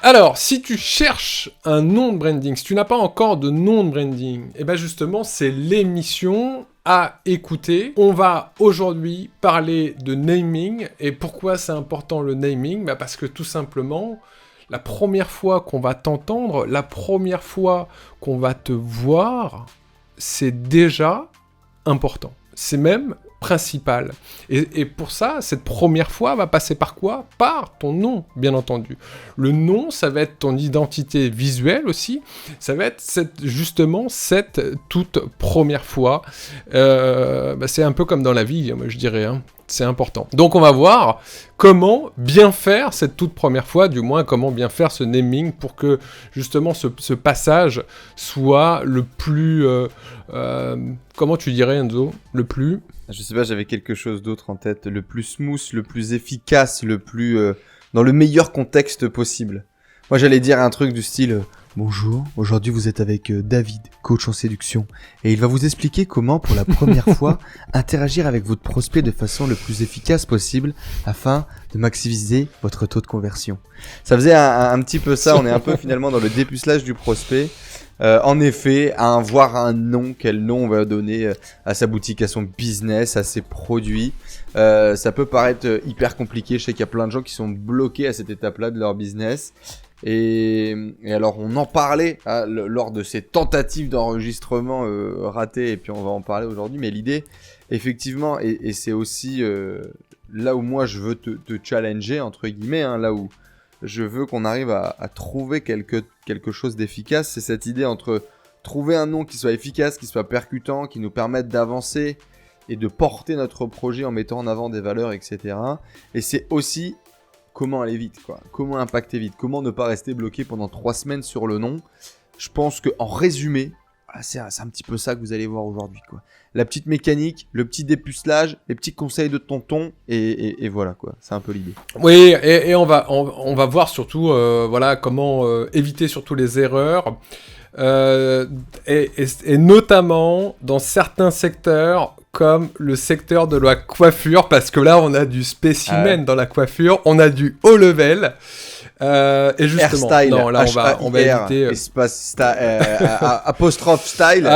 Alors, si tu cherches un nom de branding, si tu n'as pas encore de nom de branding, et ben justement, c'est l'émission à écouter. On va aujourd'hui parler de naming. Et pourquoi c'est important le naming ? Parce que tout simplement, la première fois qu'on va t'entendre, la première fois qu'on va te voir, c'est déjà important. C'est même principal. Et pour ça, cette première fois va passer par quoi ? Par ton nom, bien entendu. Le nom, ça va être ton identité visuelle aussi. Ça va être justement cette toute première fois. C'est un peu comme dans la vie, moi, je dirais. C'est important. Donc on va voir comment bien faire cette toute première fois, du moins comment bien faire ce naming pour que justement ce passage soit le plus... comment tu dirais, Enzo ? Le plus... Je sais pas, j'avais quelque chose d'autre en tête. Le plus smooth, le plus efficace, le plus... dans le meilleur contexte possible. Moi j'allais dire un truc du style... Bonjour, aujourd'hui vous êtes avec David, coach en séduction, et il va vous expliquer comment pour la première fois interagir avec votre prospect de façon le plus efficace possible afin de maximiser votre taux de conversion. Ça faisait un petit peu ça, on est un peu finalement dans le dépucelage du prospect. En effet, voir un nom, quel nom on va donner à sa boutique, à son business, à ses produits. Ça peut paraître hyper compliqué, je sais qu'il y a plein de gens qui sont bloqués à cette étape-là de leur business. Et alors on en parlait lors de ces tentatives d'enregistrement ratées, et puis on va en parler aujourd'hui, mais l'idée effectivement, et c'est aussi là où moi je veux te challenger entre guillemets, là où je veux qu'on arrive à trouver quelque chose d'efficace, c'est cette idée entre trouver un nom qui soit efficace, qui soit percutant, qui nous permette d'avancer et de porter notre projet en mettant en avant des valeurs, etc. Et c'est aussi comment aller vite, quoi. Comment impacter vite, comment ne pas rester bloqué pendant 3 semaines sur le nom. Je pense qu'en résumé, c'est un petit peu ça que vous allez voir aujourd'hui, quoi. La petite mécanique, le petit dépucelage, les petits conseils de tonton, et voilà, quoi. C'est un peu l'idée. Oui, et on va voir surtout comment éviter surtout les erreurs. Et notamment dans certains secteurs comme le secteur de la coiffure, parce que là on a du spécimen dans la coiffure, on a du haut level, et justement Hairstyle, non, là on va éviter apostrophe style,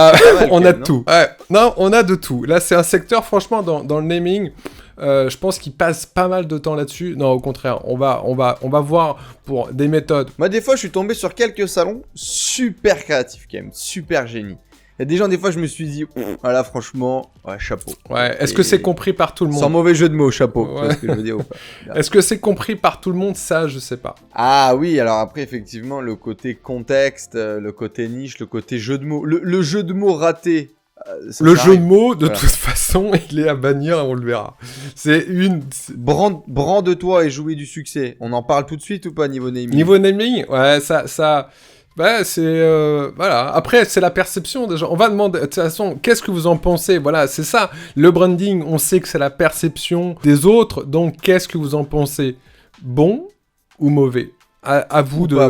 on a de tout. Non, on a de tout. Là c'est un secteur franchement dans le naming, je pense qu'il passe pas mal de temps là-dessus. Non, au contraire, on va voir pour des méthodes. Moi, des fois, je suis tombé sur quelques salons super créatifs, quand même, super génie. Il y a des gens, des fois, je me suis dit, voilà, franchement, ouais, chapeau. Ouais, est-ce que c'est compris par tout le monde ? Sans mauvais jeu de mots, chapeau. Ouais. Tu vois ce que je veux dire ou pas ? Est-ce que c'est compris par tout le monde ? Ça, je sais pas. Ah oui, alors après, effectivement, le côté contexte, le côté niche, le côté jeu de mots. Le jeu de mots raté. Le jeu de mots, de toute façon, il est à bannir, on le verra. C'est une... Brande-toi et jouer du succès. On en parle tout de suite ou pas, niveau naming ? Niveau naming, ouais, ça... Bah, c'est... voilà. Après, c'est la perception des gens. On va demander, de toute façon, qu'est-ce que vous en pensez ? Voilà, c'est ça. Le branding, on sait que c'est la perception des autres. Donc, qu'est-ce que vous en pensez ? Bon ou mauvais ? À vous à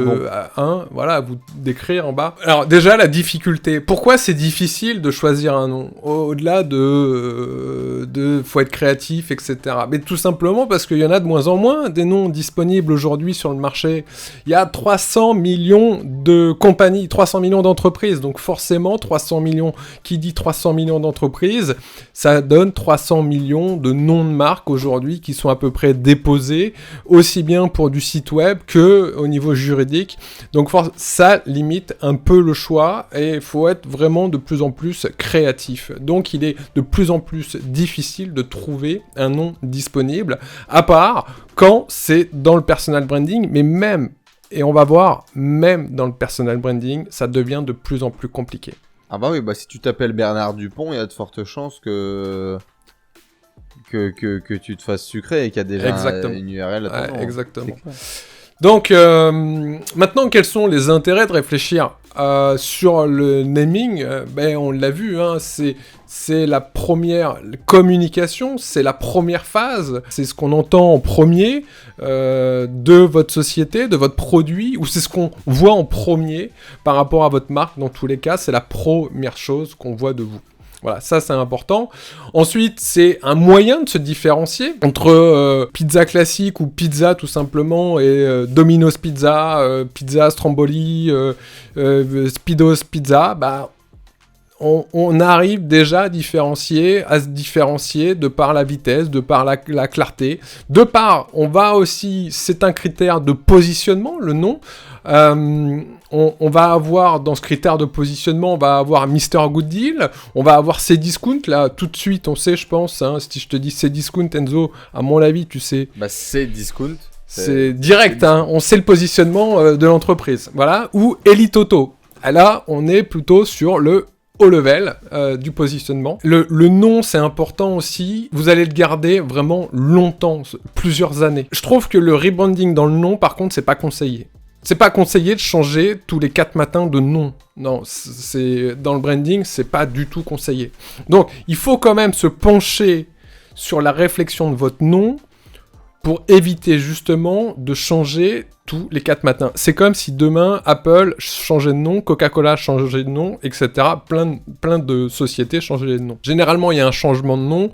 vous d'écrire en bas. Alors déjà la difficulté. Pourquoi c'est difficile de choisir un nom ? Au-delà de faut être créatif, etc. Mais tout simplement parce qu'il y en a de moins en moins des noms disponibles aujourd'hui sur le marché. Il y a 300 millions de compagnies, 300 millions d'entreprises. Donc forcément 300 millions, qui dit 300 millions d'entreprises, ça donne 300 millions de noms de marques aujourd'hui qui sont à peu près déposés, aussi bien pour du site web que au niveau juridique. Donc ça limite un peu le choix et il faut être vraiment de plus en plus créatif. Donc il est de plus en plus difficile de trouver un nom disponible, à part quand c'est dans le personal branding, mais même, et on va voir, même dans le personal branding, ça devient de plus en plus compliqué. Ah bah oui, si tu t'appelles Bernard Dupont, il y a de fortes chances que tu te fasses sucrer et qu'il y a déjà une URL à ton nom. Exactement. Donc, maintenant, quels sont les intérêts de réfléchir sur le naming ? On l'a vu, c'est la première communication, c'est la première phase, c'est ce qu'on entend en premier de votre société, de votre produit, ou c'est ce qu'on voit en premier par rapport à votre marque. Dans tous les cas, c'est la première chose qu'on voit de vous. Voilà, ça c'est important. Ensuite, c'est un moyen de se différencier entre pizza classique ou pizza tout simplement et Domino's Pizza, Pizza Stromboli, Speedos Pizza. Bah, on arrive déjà à se différencier de par la vitesse, de par la clarté, de par, c'est un critère de positionnement, le nom. On va avoir, dans ce critère de positionnement, on va avoir Mr. Good Deal, on va avoir Cdiscount, là, tout de suite, on sait, je pense, hein, si je te dis Cdiscount, Enzo, à mon avis, tu sais. Bah, Cdiscount. C'est direct, hein, on sait le positionnement de l'entreprise, voilà, ou Elite Auto. Là, on est plutôt sur le haut level du positionnement. Le nom, c'est important aussi. Vous allez le garder vraiment longtemps, plusieurs années. Je trouve que le rebranding dans le nom, par contre, c'est pas conseillé. C'est pas conseillé de changer tous les 4 matins de nom. Non, dans le branding, c'est pas du tout conseillé. Donc, il faut quand même se pencher sur la réflexion de votre nom pour éviter justement de changer tous les 4 matins. C'est comme si demain, Apple changeait de nom, Coca-Cola changeait de nom, etc. Plein de sociétés changeaient de nom. Généralement, il y a un changement de nom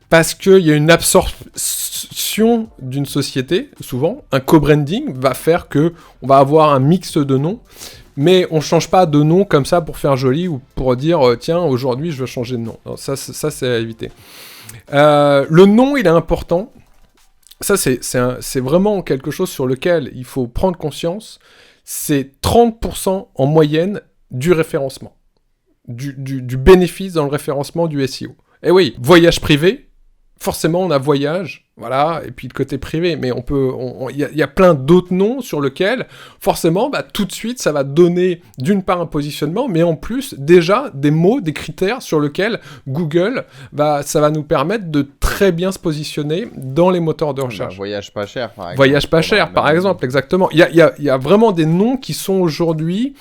parce qu'il y a une absorption d'une société, souvent. Un co-branding va faire qu'on va avoir un mix de noms, mais on ne change pas de nom comme ça pour faire joli ou pour dire « Tiens, aujourd'hui, je veux changer de nom ». Ça, c'est à éviter. Le nom, il est important. Ça, c'est vraiment quelque chose sur lequel il faut prendre conscience. C'est 30% en moyenne du référencement, du bénéfice dans le référencement du SEO. Et oui, voyage privé, forcément on a voyage, voilà, et puis le côté privé, mais il y a plein d'autres noms sur lesquels, forcément, bah, tout de suite, ça va donner d'une part un positionnement, mais en plus, déjà, des mots, des critères sur lesquels Google, ça va nous permettre de très bien se positionner dans les moteurs de recherche. Voyage pas cher, par exemple. Voyage pas cher, par exemple, exactement. Il y a vraiment des noms qui sont aujourd'hui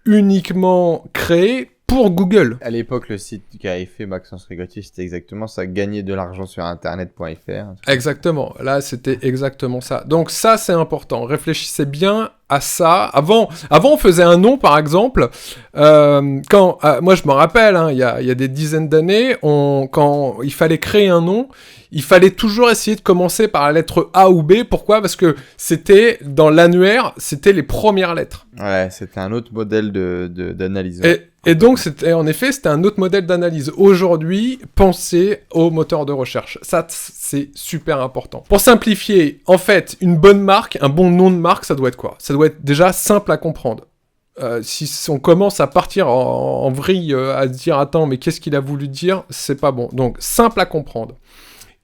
uniquement créés pour Google. À l'époque, le site qu'avait fait Maxence Rigotti, c'était exactement ça, gagner de l'argent sur internet.fr. Exactement, là c'était exactement ça. Donc ça c'est important, réfléchissez bien à ça. Avant on faisait un nom par exemple, moi je me rappelle, hein, il y a des dizaines d'années, quand il fallait créer un nom, il fallait toujours essayer de commencer par la lettre A ou B. Pourquoi ? Parce que c'était, dans l'annuaire, c'était les premières lettres. Ouais, c'était un autre modèle d'analyse. Et donc, c'était un autre modèle d'analyse. Aujourd'hui, pensez au moteur de recherche. Ça, c'est super important. Pour simplifier, en fait, une bonne marque, un bon nom de marque, ça doit être quoi ? Ça doit être déjà simple à comprendre. Si on commence à partir en vrille, à se dire « Attends, mais qu'est-ce qu'il a voulu dire ?» C'est pas bon. Donc, simple à comprendre.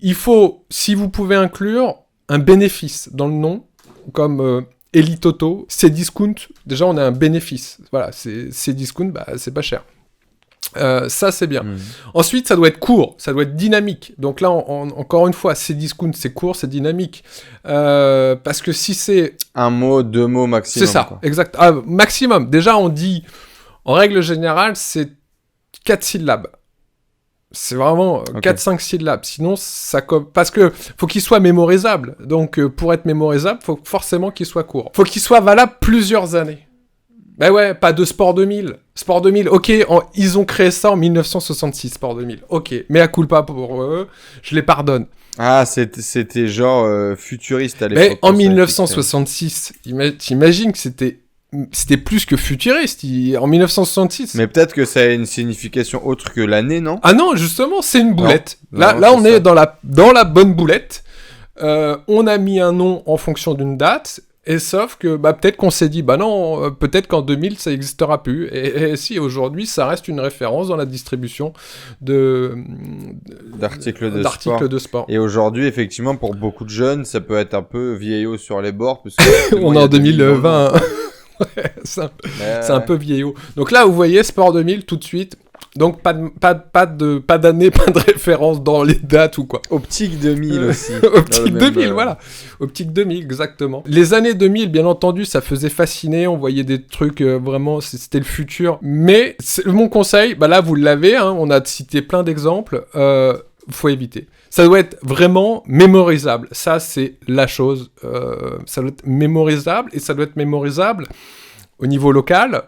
Il faut, si vous pouvez inclure un bénéfice dans le nom, comme Elite Auto, Cdiscount, déjà on a un bénéfice. Voilà, Cdiscount, bah, c'est pas cher. Ça, c'est bien. Ensuite, ça doit être court, ça doit être dynamique. Donc là, encore une fois, Cdiscount, c'est court, c'est dynamique. Parce que si c'est... Un mot, 2 mots maximum. C'est ça, quoi. exact. Maximum. Déjà, on dit, en règle générale, c'est 4 syllabes. C'est vraiment 4-5 syllabes. Sinon, parce que faut qu'il soit mémorisable. Donc, pour être mémorisable, faut forcément qu'il soit court. Faut qu'il soit valable plusieurs années. Ben ouais, pas de Sport 2000. Sport 2000, ok, ils ont créé ça en 1966, Sport 2000. Ok, mais à culpa pour eux, je les pardonne. Ah, c'était genre futuriste à l'époque. Mais en 1966, t'imagines que c'était plus que futuriste, en 1966. Mais peut-être que ça a une signification autre que l'année, non ? Ah non, justement, c'est une boulette. Non, là on est ça. dans la bonne boulette. On a mis un nom en fonction d'une date, et sauf que peut-être qu'on s'est dit, non, peut-être qu'en 2000, ça n'existera plus. Et si, aujourd'hui, ça reste une référence dans la distribution d'articles de sport. Et Et aujourd'hui, effectivement, pour beaucoup de jeunes, ça peut être un peu vieillot sur les bords. Parce que on est en 2020. Ouais, c'est un peu vieillot. Donc là, vous voyez, Sport 2000, tout de suite. Donc pas d'année, pas de référence dans les dates ou quoi. Optique 2000 aussi. Optique 2000, voilà. Optique 2000, exactement. Les années 2000, bien entendu, ça faisait fasciner. On voyait des trucs, vraiment, c'était le futur. Mais mon conseil, là, vous l'avez, hein, on a cité plein d'exemples. Faut éviter. Ça doit être vraiment mémorisable. Ça, c'est la chose. Ça doit être mémorisable, et ça doit être mémorisable au niveau local,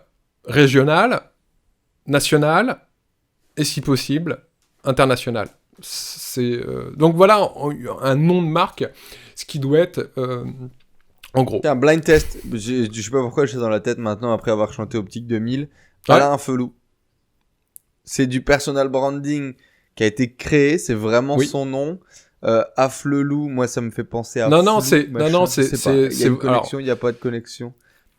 régional, national, et si possible, international. Donc voilà un nom de marque, ce qui doit être en gros. Tiens, blind test. Je sais pas pourquoi j'ai dans la tête maintenant après avoir chanté Optique 2000. Alain Felou. C'est du personal branding qui a été créé, c'est vraiment son nom. Afflelou, moi ça me fait penser à. Non, il y a une connexion, il n'y a pas de connexion.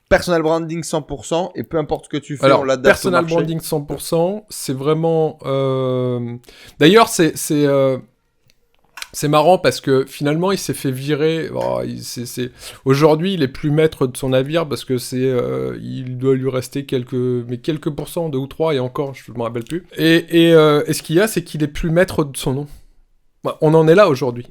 Personal branding 100%, et peu importe ce que tu fais, on l'adapte personal au marché. branding 100%, c'est vraiment... D'ailleurs, c'est marrant parce que finalement, il s'est fait virer. Aujourd'hui, il est plus maître de son navire parce que il doit lui rester quelques pourcents, 2 ou 3, et encore, je ne me rappelle plus. Et ce qu'il y a, c'est qu'il est plus maître de son nom. On en est là aujourd'hui.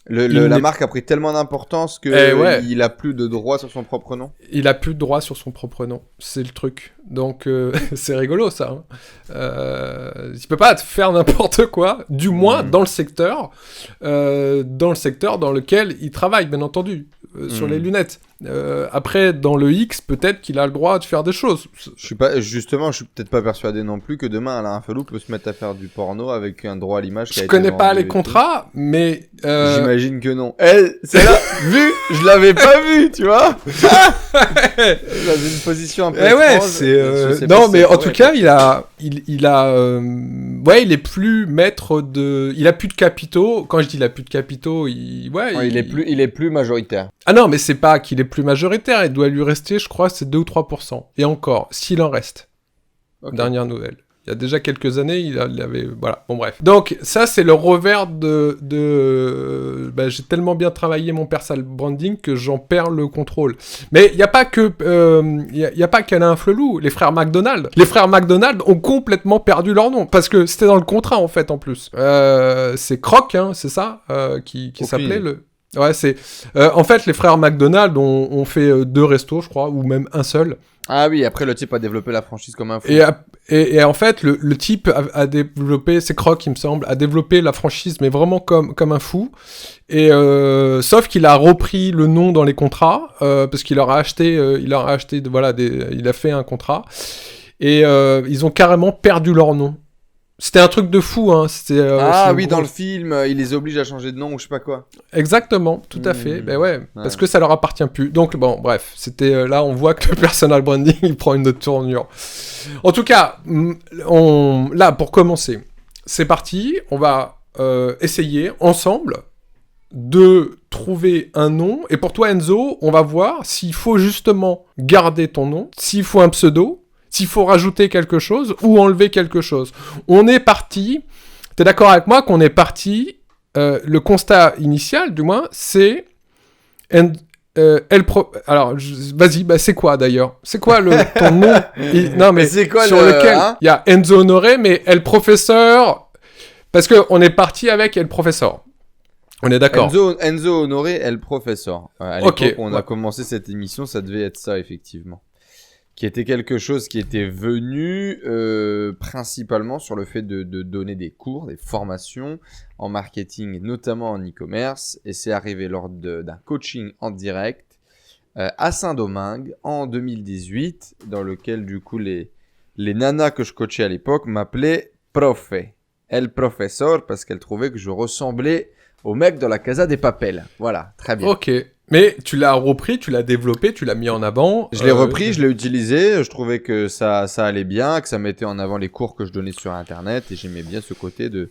La marque a pris tellement d'importance que il a plus de droit sur son propre nom. Il a plus de droit sur son propre nom, c'est le truc. Donc c'est rigolo ça. Il peut pas faire n'importe quoi, du moins dans le secteur dans lequel il travaille, bien entendu, sur les lunettes. Après, dans le X, peut-être qu'il a le droit de faire des choses. Je suis peut-être pas persuadé non plus que demain Alain Felou peut se mettre à faire du porno avec un droit à l'image. Je connais pas les contrats, mais j'imagine que non. C'est là, je l'avais pas vu, tu vois. Dans une position un peu étrange. Non, mais en tout cas, il est plus maître de. Il a plus de capitaux. Quand je dis il a plus de capitaux, il est plus majoritaire. Ah non, mais c'est pas qu'il est plus majoritaire. Il doit lui rester, je crois, c'est 2 ou 3%. Et encore, s'il en reste. Okay. Dernière nouvelle. Il y a déjà quelques années, il avait... Voilà, bon bref. Donc, ça, c'est le revers j'ai tellement bien travaillé mon personal branding que j'en perds le contrôle. Mais il n'y a pas que... Il y a pas qu'Alain Flelou. Les frères McDonald. Les frères McDonald ont complètement perdu leur nom. Parce que c'était dans le contrat, en fait, en plus. C'est Croc, hein, c'est ça, qui s'appelait le... Ouais, c'est... en fait, les frères McDonald ont fait 2 restos, je crois, ou même un seul. Ah oui, après, le type a développé la franchise comme un fou. Et en fait, le type a développé, c'est Croc, il me semble, a développé la franchise, mais vraiment comme un fou. Et sauf qu'il a repris le nom dans les contrats, parce qu'il leur a acheté, il a fait un contrat. Et ils ont carrément perdu leur nom. C'était un truc de fou, hein. Dans le film, il les oblige à changer de nom ou je sais pas quoi. Exactement, tout à fait. Ben ouais, parce que ça leur appartient plus. Donc bon, bref, c'était là, on voit que le personal branding, il prend une autre tournure. En tout cas, là, pour commencer, c'est parti. On va essayer ensemble de trouver un nom. Et pour toi, Enzo, on va voir s'il faut justement garder ton nom, s'il faut un pseudo, s'il faut rajouter quelque chose ou enlever quelque chose. On est parti, t'es d'accord avec moi qu'on est parti, le constat initial du moins, c'est... Alors, vas-y, c'est quoi d'ailleurs? C'est quoi ton nom? Non mais c'est quoi sur lequel il y a Enzo Honoré, mais El Professeur... Parce qu'on est parti avec El Professeur. On est d'accord. Enzo Honoré, El Professeur. À l'époque où on a commencé cette émission, ça devait être ça, effectivement. Qui était quelque chose qui était venu principalement sur le fait de donner des cours, des formations en marketing, notamment en e-commerce. Et c'est arrivé lors d'un coaching en direct à Saint-Domingue en 2018, dans lequel du coup les nanas que je coachais à l'époque m'appelaient Profe, El Professeur, parce qu'elles trouvaient que je ressemblais au mec de la Casa des Papel. Voilà, très bien. Ok. Mais tu l'as repris, tu l'as développé, tu l'as mis en avant. Je l'ai repris, je l'ai utilisé. Je trouvais que ça allait bien, que ça mettait en avant les cours que je donnais sur Internet. Et j'aimais bien ce côté de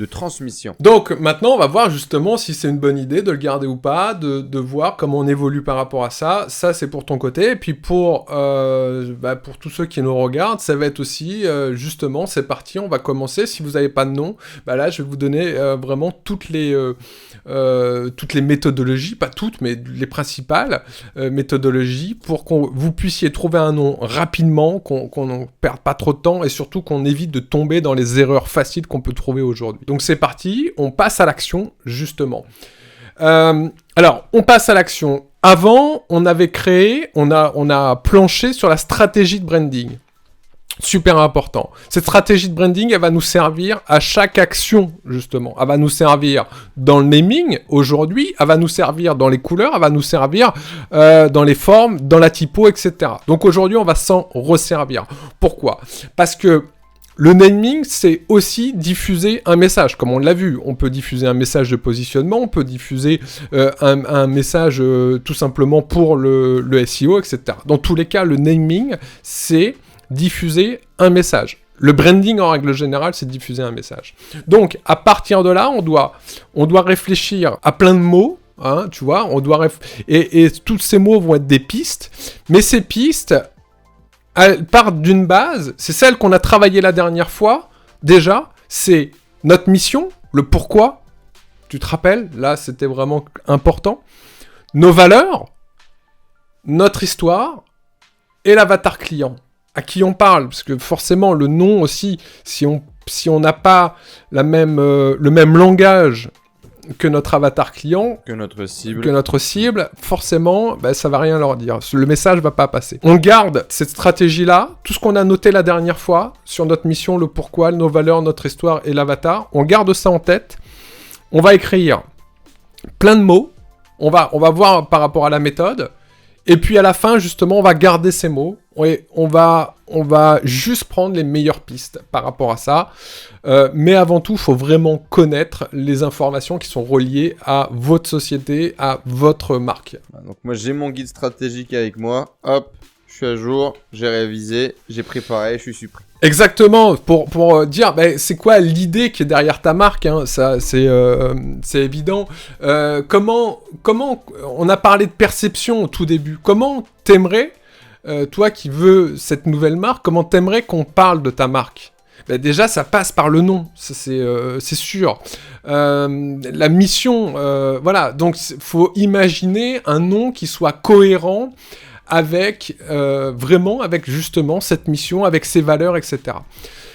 transmission. Donc maintenant, on va voir justement si c'est une bonne idée de le garder ou pas, de voir comment on évolue par rapport à ça. Ça, c'est pour ton côté. Et puis pour tous ceux qui nous regardent, ça va être aussi, justement, c'est parti, on va commencer. Si vous n'avez pas de nom, là, je vais vous donner vraiment toutes les méthodologies, pas toutes, mais les principales méthodologies pour que vous puissiez trouver un nom rapidement, qu'on ne perde pas trop de temps et surtout qu'on évite de tomber dans les erreurs faciles qu'on peut trouver aujourd'hui. Donc c'est parti, on passe à l'action, justement. Alors, on passe à l'action. Avant, on avait créé, on a planché sur la stratégie de branding. Super important. Cette stratégie de branding, elle va nous servir à chaque action, justement. Elle va nous servir dans le naming, aujourd'hui. Elle va nous servir dans les couleurs. Elle va nous servir dans les formes, dans la typo, etc. Donc aujourd'hui, on va s'en resservir. Pourquoi ? Parce que Le naming, c'est aussi diffuser un message, comme on l'a vu. On peut diffuser un message de positionnement, on peut diffuser un message tout simplement pour le SEO, etc. Dans tous les cas, le naming, c'est diffuser un message. Le branding, en règle générale, c'est diffuser un message. Donc, à partir de là, on doit réfléchir à plein de mots, hein, tu vois, et tous ces mots vont être des pistes, mais ces pistes... Elle part d'une base, c'est celle qu'on a travaillée la dernière fois, déjà, c'est notre mission, le pourquoi, tu te rappelles, là c'était vraiment important, nos valeurs, notre histoire, et l'avatar client, à qui on parle, parce que forcément le nom aussi, si on n'a pas le même langage que notre avatar client, que notre cible, forcément, ça va rien leur dire. Le message va pas passer. On garde cette stratégie-là, tout ce qu'on a noté la dernière fois, sur notre mission, le pourquoi, nos valeurs, notre histoire et l'avatar, on garde ça en tête. On va écrire plein de mots, on va voir par rapport à la méthode, et puis à la fin, justement, on va garder ces mots, et on va juste prendre les meilleures pistes par rapport à ça. Mais avant tout, il faut vraiment connaître les informations qui sont reliées à votre société, à votre marque. Donc moi, j'ai mon guide stratégique avec moi. Hop, je suis à jour, j'ai révisé, j'ai préparé, je suis prêt. Exactement, pour dire c'est quoi l'idée qui est derrière ta marque, hein, ça c'est évident. Comment on a parlé de perception au tout début. Comment t'aimerais, toi qui veux cette nouvelle marque, comment t'aimerais qu'on parle de ta marque? Déjà, ça passe par le nom, c'est sûr. La mission, voilà. Donc, faut imaginer un nom qui soit cohérent avec vraiment avec justement cette mission, avec ses valeurs, etc.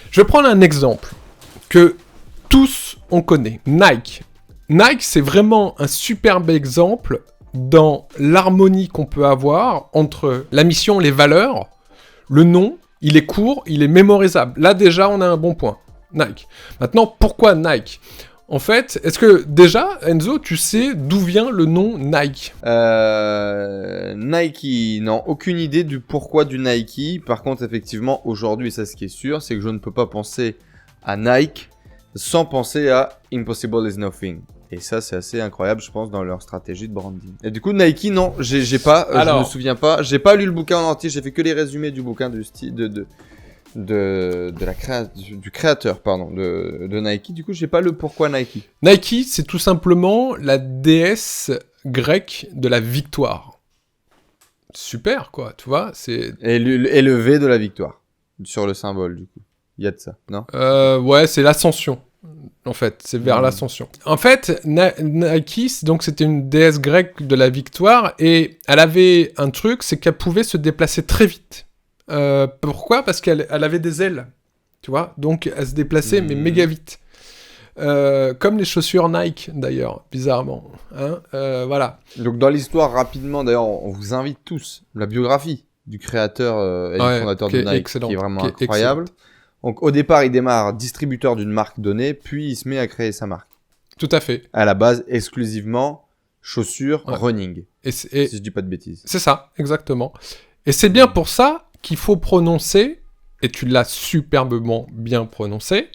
Je vais prendre un exemple que tous on connaît. Nike. Nike, c'est vraiment un superbe exemple dans l'harmonie qu'on peut avoir entre la mission, les valeurs, le nom. Il est court, il est mémorisable. Là, déjà, on a un bon point. Nike. Maintenant, pourquoi Nike ? En fait, est-ce que, déjà, Enzo, tu sais d'où vient le nom Nike ? Nike, non, aucune idée du pourquoi du Nike. Par contre, effectivement, aujourd'hui, ça, ce qui est sûr, c'est que je ne peux pas penser à Nike sans penser à Impossible is Nothing. Et ça, c'est assez incroyable, je pense, dans leur stratégie de branding. Et du coup, Nike, non, j'ai pas, je me souviens pas, j'ai pas lu le bouquin en entier, j'ai fait que les résumés du bouquin du créateur, pardon, de Nike. Du coup, j'ai pas le pourquoi Nike. Nike, c'est tout simplement la déesse grecque de la victoire. Super, quoi, tu vois, c'est... Et le V de la victoire, sur le symbole, du coup. Il y a de ça, non ? Ouais, c'est l'ascension. En fait, c'est vers l'ascension. En fait, Nike, donc c'était une déesse grecque de la victoire, et elle avait un truc, c'est qu'elle pouvait se déplacer très vite. Pourquoi ? Parce qu'elle avait des ailes, tu vois, donc elle se déplaçait mais méga vite. Comme les chaussures Nike, d'ailleurs, bizarrement. Hein, voilà. Donc dans l'histoire, rapidement, d'ailleurs, on vous invite tous, la biographie du créateur et du fondateur de Nike, qui est vraiment incroyable. Excellent. Donc au départ, il démarre distributeur d'une marque donnée, puis il se met à créer sa marque. Tout à fait. À la base, exclusivement running. Si je dis pas de bêtises. C'est ça, exactement. Et c'est bien pour ça qu'il faut prononcer, et tu l'as superbement bien prononcé,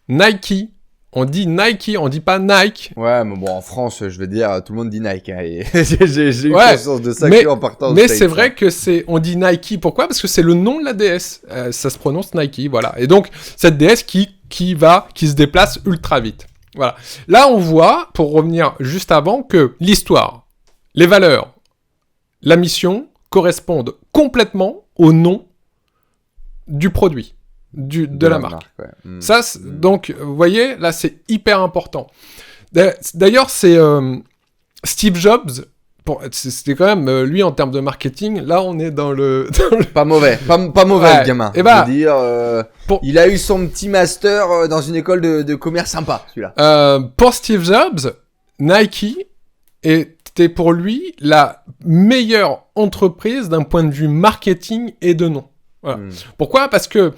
Nike. On dit Nike, on dit pas Nike. Ouais, mais bon, en France, je veux dire, tout le monde dit Nike. Hein, et j'ai eu conscience de ça en partant. Mais c'est vrai que on dit Nike. Pourquoi ? Parce que c'est le nom de la déesse. Ça se prononce Nike, voilà. Et donc cette déesse qui se déplace ultra vite. Voilà. Là, on voit, pour revenir juste avant, que l'histoire, les valeurs, la mission correspondent complètement au nom du produit. De la marque. Ouais. Ça, donc, vous voyez, là, c'est hyper important. D'ailleurs, c'est Steve Jobs, c'était quand même, lui, en termes de marketing, là, on est dans le... Pas mauvais, pas mauvais, le gamin. Et je veux dire, il a eu son petit master dans une école de commerce sympa, celui-là. Pour Steve Jobs, Nike était pour lui la meilleure entreprise d'un point de vue marketing et de nom. Voilà. Pourquoi ? Parce que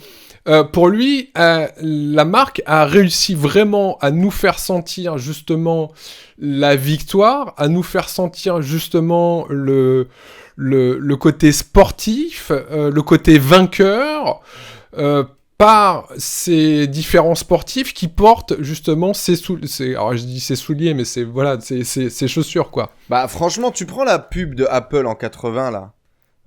pour lui, la marque a réussi vraiment à nous faire sentir justement la victoire, à nous faire sentir justement le côté sportif, le côté vainqueur, par ces différents sportifs qui portent justement alors je dis ces souliers, mais c'est voilà, ces chaussures quoi. Bah franchement, tu prends la pub de Apple en 80 là,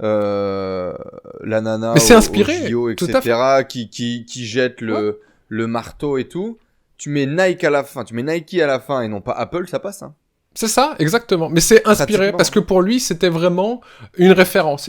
la nana mais c'est au inspiré, JO, tout à etc. qui jette le marteau et tout. Tu mets Nike à la fin, et non pas Apple, ça passe. Hein. C'est ça, exactement. Mais c'est inspiré parce que pour lui, c'était vraiment une référence.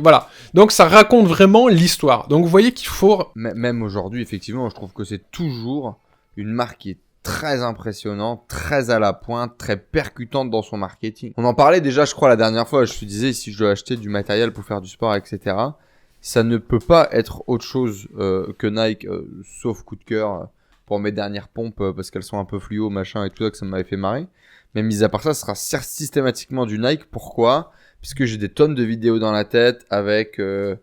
Voilà. Donc ça raconte vraiment l'histoire. Donc vous voyez qu'il faut... Même aujourd'hui, effectivement, je trouve que c'est toujours une marque qui est très impressionnante, très à la pointe, très percutante dans son marketing. On en parlait déjà, je crois, la dernière fois. Je te disais, si je dois acheter du matériel pour faire du sport, etc., ça ne peut pas être autre chose que Nike, sauf coup de cœur pour mes dernières pompes parce qu'elles sont un peu fluo, machin et tout ça, que ça m'avait fait marrer. Mais mis à part ça, ce sera systématiquement du Nike. Pourquoi ? Puisque j'ai des tonnes de vidéos dans la tête avec des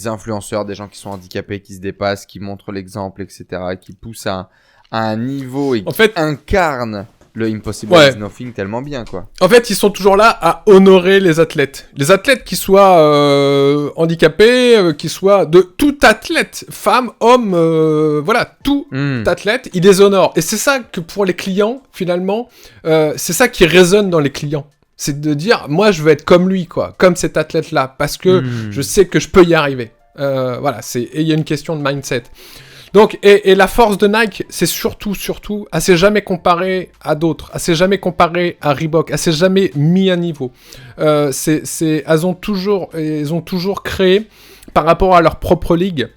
influenceurs, des gens qui sont handicapés, qui se dépassent, qui montrent l'exemple, etc., qui poussent à un niveau et qui incarnent le Impossible is Nothing tellement bien, quoi. En fait, ils sont toujours là à honorer les athlètes. Les athlètes qui soient handicapés, qui soient de tout athlète, femme, homme, voilà, tout athlète, ils les honorent. Et c'est ça que pour les clients, finalement, c'est ça qui résonne dans les clients. C'est de dire, moi, je veux être comme lui, quoi, comme cet athlète-là, parce que je sais que je peux y arriver. Voilà, il y a une question de mindset. Donc, et la force de Nike, c'est surtout, elle s'est jamais comparée à d'autres, elle s'est jamais comparée à Reebok, elle s'est jamais mis à niveau. Elles ont toujours créé par rapport à leur propre ligue.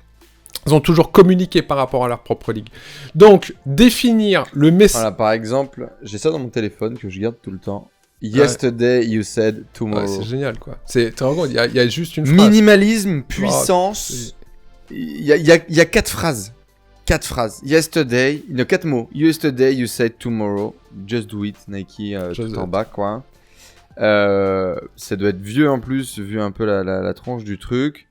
Elles ont toujours communiqué par rapport à leur propre ligue. Donc, définir le message... Voilà, par exemple, j'ai ça dans mon téléphone que je garde tout le temps. Yesterday, you said tomorrow. Ouais, c'est génial, quoi. Tu te rends compte, il y a juste une phrase. Minimalisme, puissance. Il y a 4 phrases. 4 phrases. Yesterday, 4 mots. Yesterday, you said tomorrow. Just do it, Nike, tout en bas, quoi. Ça doit être vieux en plus, vu un peu la tronche du truc.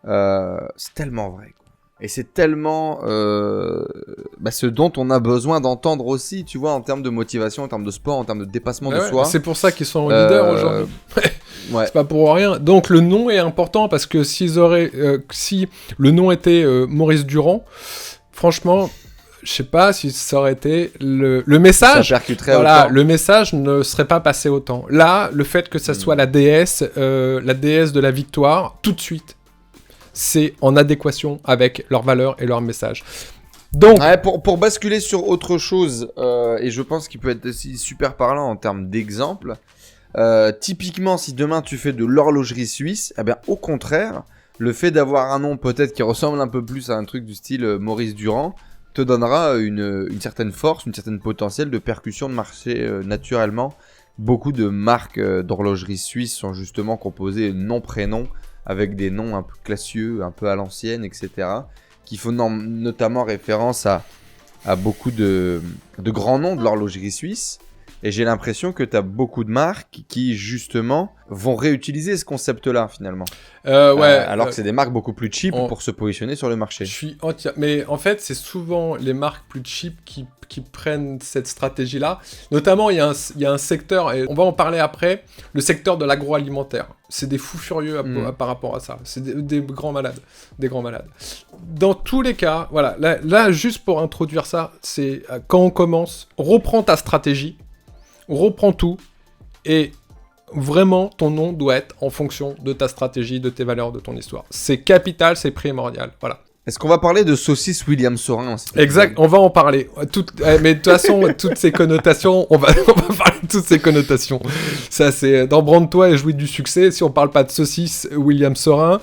C'est tellement vrai, quoi. Et c'est tellement ce dont on a besoin d'entendre aussi, tu vois, en termes de motivation, en termes de sport, en termes de dépassement de soi. C'est pour ça qu'ils sont leaders aujourd'hui. Ouais. C'est pas pour rien. Donc le nom est important parce que si le nom était Maurice Durand, franchement, je sais pas si ça aurait été le message. Ça percuterait autant. Le message ne serait pas passé autant. Là, le fait que ça soit la déesse de la victoire, tout de suite, c'est en adéquation avec leurs valeurs et leurs messages. Donc, pour basculer sur autre chose, et je pense qu'il peut être aussi super parlant en termes d'exemple. Typiquement, si demain tu fais de l'horlogerie suisse, eh bien au contraire, le fait d'avoir un nom peut-être qui ressemble un peu plus à un truc du style Maurice Durand te donnera une certaine force, une certaine potentiel de percussion de marché naturellement. Beaucoup de marques d'horlogerie suisse sont justement composées nom-prénom avec des noms un peu classieux, un peu à l'ancienne, etc. qui font notamment référence à beaucoup de grands noms de l'horlogerie suisse. Et j'ai l'impression que tu as beaucoup de marques qui, justement, vont réutiliser ce concept-là, finalement. Alors que c'est des marques beaucoup plus cheap pour se positionner sur le marché. Mais en fait, c'est souvent les marques plus cheap qui prennent cette stratégie-là. Notamment, il y a un secteur, et on va en parler après, le secteur de l'agroalimentaire. C'est des fous furieux par rapport à ça. C'est des grands malades. Des grands malades. Dans tous les cas, voilà, là juste pour introduire ça, c'est quand on commence, reprends ta stratégie, reprends tout, et vraiment, ton nom doit être en fonction de ta stratégie, de tes valeurs, de ton histoire. C'est capital, c'est primordial, voilà. Est-ce qu'on va parler de saucisse William Saurin ? Exact, on va en parler. Mais de toute façon, toutes ces connotations, on va parler de toutes ces connotations. Ça, c'est dans Brande-toi et jouis du succès. Si on parle pas de saucisse William Saurin,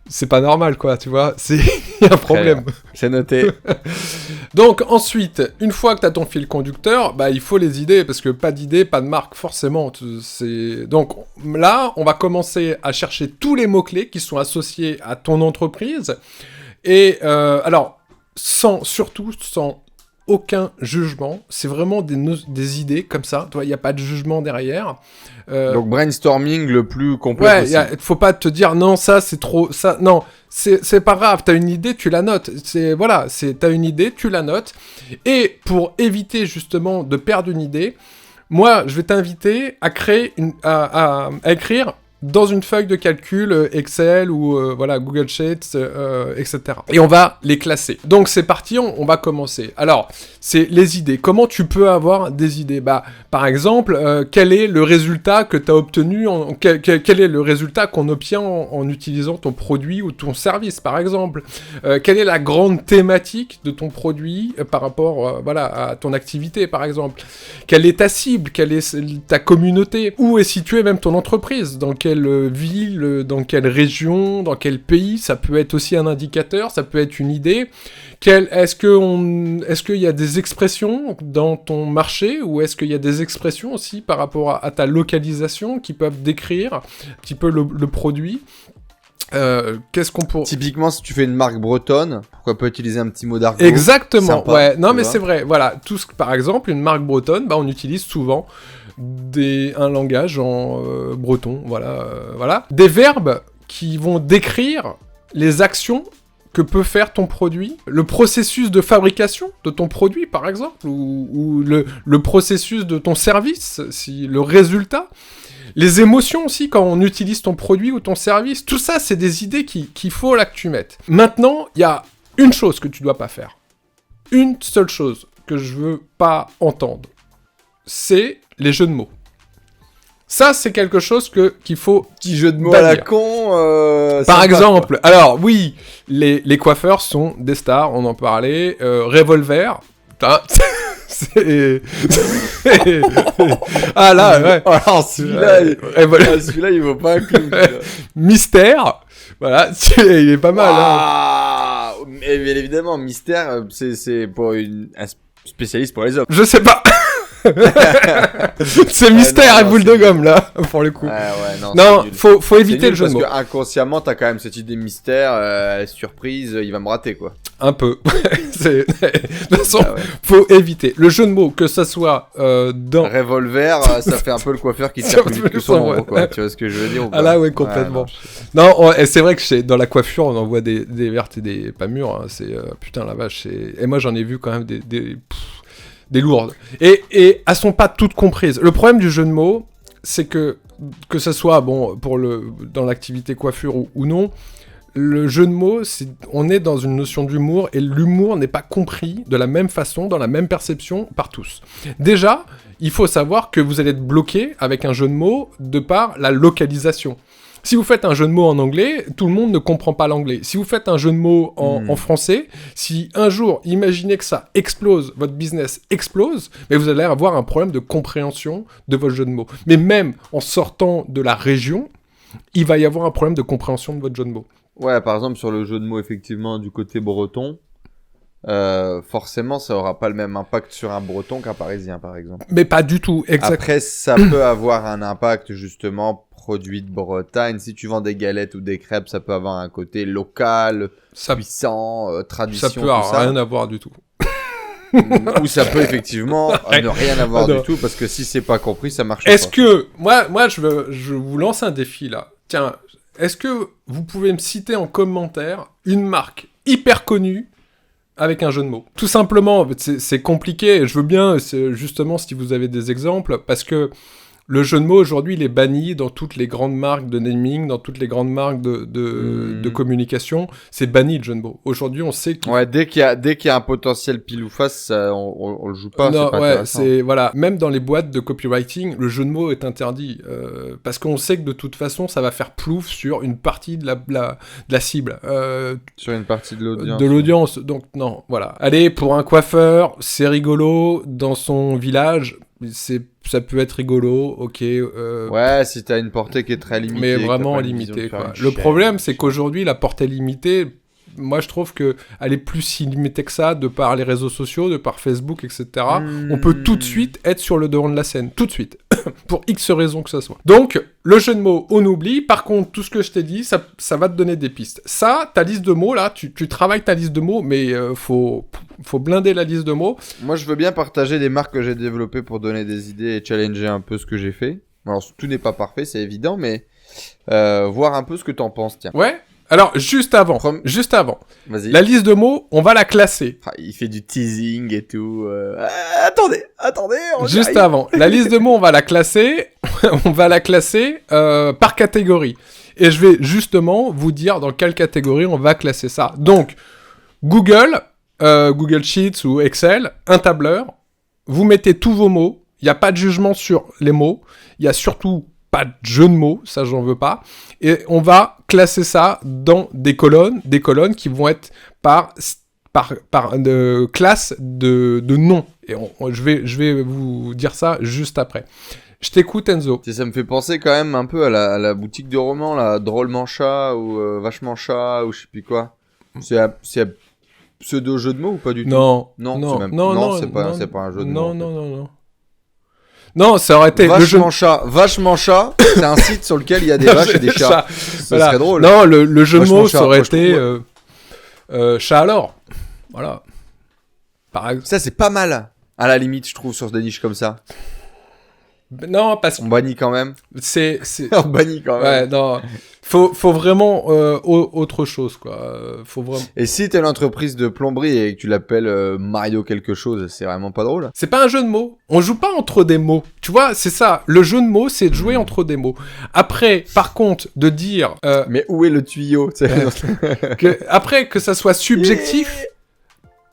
c'est pas normal, quoi, tu vois. Il y a un problème. C'est noté. Donc, ensuite, une fois que tu as ton fil conducteur, il faut les idées, parce que pas d'idées, pas de marque, forcément. Donc, là, on va commencer à chercher tous les mots-clés qui sont associés à ton entreprise. Et alors, sans aucun jugement, c'est vraiment des idées comme ça, il n'y a pas de jugement derrière. Donc brainstorming le plus complet possible. Faut pas te dire non, ça c'est trop, ça, non, c'est pas grave, t'as une idée, tu la notes. T'as une idée, tu la notes. Et pour éviter justement de perdre une idée, moi je vais t'inviter à écrire dans une feuille de calcul Excel ou voilà Google Sheets, etc. Et on va les classer. Donc c'est parti, on va commencer. Alors, c'est les idées. Comment tu peux avoir des idées? Par exemple, quel est le résultat que tu as obtenu, quel est le résultat qu'on obtient en utilisant ton produit ou ton service, par exemple? Quelle est la grande thématique de ton produit par rapport à ton activité, par exemple? Quelle est ta cible? Quelle est ta communauté? Où est située même ton entreprise? Dans quelle ville? Dans quelle région? Dans quel pays? Ça peut être aussi un indicateur, ça peut être une idée. Est-ce qu'il y a des expressions dans ton marché, ou est-ce qu'il y a des expressions aussi par rapport à ta localisation qui peuvent décrire un petit peu le produit? Qu'est-ce qu'on peut... Typiquement, si tu fais une marque bretonne, pourquoi pas utiliser un petit mot d'argot? Exactement, sympa, ouais. Non, mais c'est vrai. Voilà, par exemple, une marque bretonne, on utilise souvent un langage en breton. Voilà. Des verbes qui vont décrire les actions que peut faire ton produit, le processus de fabrication de ton produit, par exemple, ou le processus de ton service, le résultat. Les émotions aussi, quand on utilise ton produit ou ton service, tout ça, c'est des idées qu'il faut là que tu mettes. Maintenant, il y a une chose que tu dois pas faire. Une seule chose que je veux pas entendre. C'est les jeux de mots. Ça, c'est quelque chose qu'il faut... Petit jeu de mots bannir. à la con. Par sympa, exemple, alors oui, les coiffeurs sont des stars, on en parlait. Revolver, putain, ah là, ouais. Alors celui-là, il vaut pas un clou. Mystère, voilà, il est pas mal. Ah, mais bien évidemment, Mystère, c'est pour un spécialiste pour les hommes. Je sais pas. C'est Mystère et boule de gomme là, pour le coup. Non, faut éviter le jeu de mots. Parce que inconsciemment, t'as quand même cette idée Mystère, surprise, il va me rater quoi. Un peu. De toute façon, faut éviter le jeu de mots, que ça soit dans Revolver, ça fait un peu le coiffeur qui tire plus vite que son ombre, quoi. Tu vois ce que je veux dire ou pas? Ah là, ouais, complètement. Non, et c'est vrai que dans la coiffure, on en voit des vertes et des pas mûres. Hein. C'est putain la vache. Et moi, j'en ai vu quand même des lourdes. Et elles sont pas toutes comprises. Le problème du jeu de mots, c'est que ça soit dans l'activité coiffure ou non. Le jeu de mots, on est dans une notion d'humour, et l'humour n'est pas compris de la même façon, dans la même perception par tous. Déjà, il faut savoir que vous allez être bloqué avec un jeu de mots de par la localisation. Si vous faites un jeu de mots en anglais, tout le monde ne comprend pas l'anglais. Si vous faites un jeu de mots en français, si un jour, imaginez que ça explose, votre business explose, mais vous allez avoir un problème de compréhension de votre jeu de mots. Mais même en sortant de la région, il va y avoir un problème de compréhension de votre jeu de mots. Ouais, par exemple, sur le jeu de mots, effectivement, du côté breton, forcément, ça aura pas le même impact sur un breton qu'un parisien, par exemple. Mais pas du tout, exactement. Après, ça peut avoir un impact, justement, produit de Bretagne. Si tu vends des galettes ou des crêpes, ça peut avoir un côté local, puissant, tradition, ça peut rien avoir du tout. Ou ça peut effectivement ne rien avoir du tout, parce que si c'est pas compris, ça marche pas. Est-ce que... Moi, je vous lance un défi, là. Tiens... Est-ce que vous pouvez me citer en commentaire une marque hyper connue avec un jeu de mots? Tout simplement, c'est compliqué. Je veux bien, justement, si vous avez des exemples, parce que le jeu de mots, aujourd'hui, il est banni dans toutes les grandes marques de naming, dans toutes les grandes marques de communication. C'est banni, le jeu de mots. Aujourd'hui, on sait que... Ouais, dès qu'il y a un potentiel pile ou face, on le joue pas, non, c'est pas voilà. Même dans les boîtes de copywriting, le jeu de mots est interdit. Parce qu'on sait que de toute façon, ça va faire plouf sur une partie de la cible. Sur une partie de l'audience. De l'audience. Donc, non, voilà. Allez, pour un coiffeur, c'est rigolo. Dans son village... ça peut être rigolo, ok. Ouais, si t'as une portée qui est très limitée. Mais vraiment limitée, quoi. Le problème, c'est qu'aujourd'hui, la portée limitée, moi, je trouve qu'elle est plus si limitée que ça, de par les réseaux sociaux, de par Facebook, etc. On peut tout de suite être sur le devant de la scène. Tout de suite. Pour X raisons que ça soit. Donc, le jeu de mots, on oublie. Par contre, tout ce que je t'ai dit, ça va te donner des pistes. Ça, ta liste de mots, là, tu travailles ta liste de mots, mais faut blinder la liste de mots. Moi, je veux bien partager des marques que j'ai développées pour donner des idées et challenger un peu ce que j'ai fait. Alors, tout n'est pas parfait, c'est évident, mais voir un peu ce que t'en penses, tiens. Ouais. Alors, juste avant, vas-y. La liste de mots, on va la classer. Ah, il fait du teasing et tout. Attendez. Juste avant, la liste de mots, on va la classer. on va la classer par catégorie. Et je vais justement vous dire dans quelle catégorie on va classer ça. Donc, Google Sheets ou Excel, un tableur, vous mettez tous vos mots, il n'y a pas de jugement sur les mots, il n'y a surtout pas de jeu de mots, ça j'en veux pas, et on va classer ça dans des colonnes qui vont être par classe de noms. Et je vais vous dire ça juste après. Je t'écoute, Enzo. Ça me fait penser quand même un peu à la boutique de romans, là, Drôlement Chat ou Vachement Chat ou je sais plus quoi. C'est un pseudo-jeu de mots ou pas du tout? Non, c'est pas un jeu de mots. Non, ça aurait été Vachement Chat, c'est un site sur lequel il y a des vaches et des chats. Ça serait drôle. Non, le jeu de mots, ça aurait été chat alors. Voilà. Par exemple. Ça, c'est pas mal, à la limite, je trouve, sur des niches comme ça. Non, parce on bannit quand même. On bannit quand même. Ouais, non. Faut vraiment autre chose, quoi. Faut vraiment. Et si t'es une entreprise de plomberie et que tu l'appelles Mario quelque chose, c'est vraiment pas drôle. C'est pas un jeu de mots. On joue pas entre des mots. Tu vois, c'est ça. Le jeu de mots, c'est de jouer entre des mots. Après, par contre, de dire. Mais où est le tuyau? Après, que ça soit subjectif.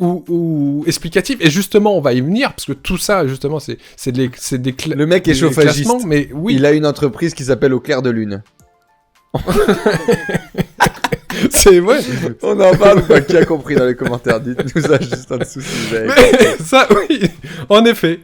Ou explicatif, et justement on va y venir parce que tout ça justement c'est le mec est chauffagiste, mais oui, il a une entreprise qui s'appelle Au Clair de Lune. C'est vrai. On en parle ou pas? Qui a compris dans les commentaires? Dites-nous ça juste en dessous si vous avez compris. Ça oui, en effet.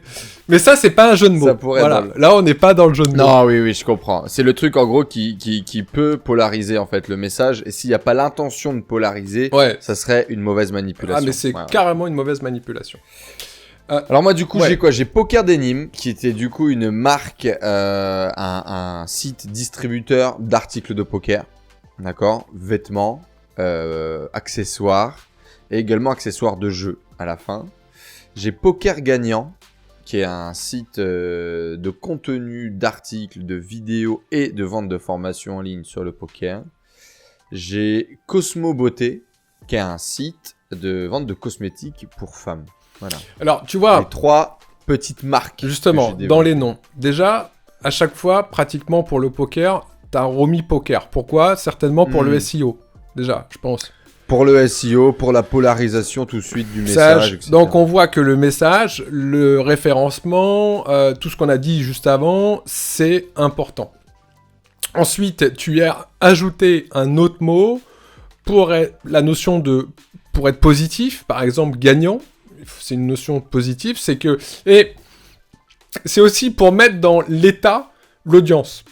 Mais ça, c'est pas un jeu de mots. Ça pourrait être là, on n'est pas dans le jeu de mots. Non, oui, je comprends. C'est le truc, en gros, qui peut polariser, en fait, le message. Et s'il n'y a pas l'intention de polariser, ça serait une mauvaise manipulation. Ah, mais c'est carrément une mauvaise manipulation. Alors moi, du coup, j'ai quoi? J'ai Poker Denim, qui était, du coup, une marque, un site distributeur d'articles de poker. D'accord? Vêtements, accessoires, et également accessoires de jeu, à la fin. J'ai Poker Gagnant, qui est un site de contenu, d'articles, de vidéos et de vente de formations en ligne sur le poker. J'ai Cosmo Beauté, qui est un site de vente de cosmétiques pour femmes. Voilà. Alors, tu vois... Les 3 petites marques. Justement, dans les noms. Déjà, à chaque fois, pratiquement pour le poker, t'as remis poker. Pourquoi? Certainement pour le SEO. Déjà, je pense. Pour le SEO, pour la polarisation tout de suite du message, etc. Donc on voit que le message, le référencement, tout ce qu'on a dit juste avant, c'est important. Ensuite, tu as ajouté un autre mot pour la notion de... Pour être positif, par exemple gagnant, c'est une notion positive, c'est que... Et c'est aussi pour mettre dans l'état l'audience.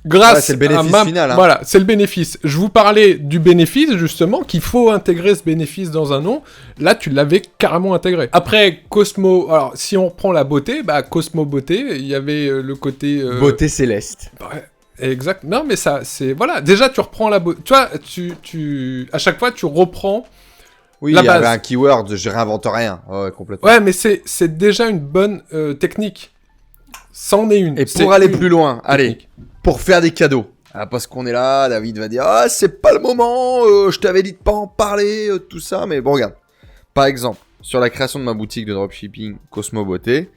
Grâce c'est le bénéfice final. Hein. Voilà, c'est le bénéfice. Je vous parlais du bénéfice, justement, qu'il faut intégrer ce bénéfice dans un nom. Là, tu l'avais carrément intégré. Après, Cosmo... Alors, si on reprend la beauté, Cosmo Beauté, il y avait le côté... Beauté céleste. Ouais, exact. Non, mais ça, c'est... Voilà, déjà, tu reprends la beauté... Tu vois, à chaque fois, tu reprends... Oui, il y avait un keyword, je réinvente rien. Ouais, complètement. Ouais, mais c'est déjà une bonne technique. Ça en est une. Et pour aller plus loin, allez... Pour faire des cadeaux. Ah, parce qu'on est là, David va dire « Ah, c'est pas le moment, je t'avais dit de pas en parler, tout ça. » Mais bon, regarde. Par exemple, sur la création de ma boutique de dropshipping Cosmo Beauté,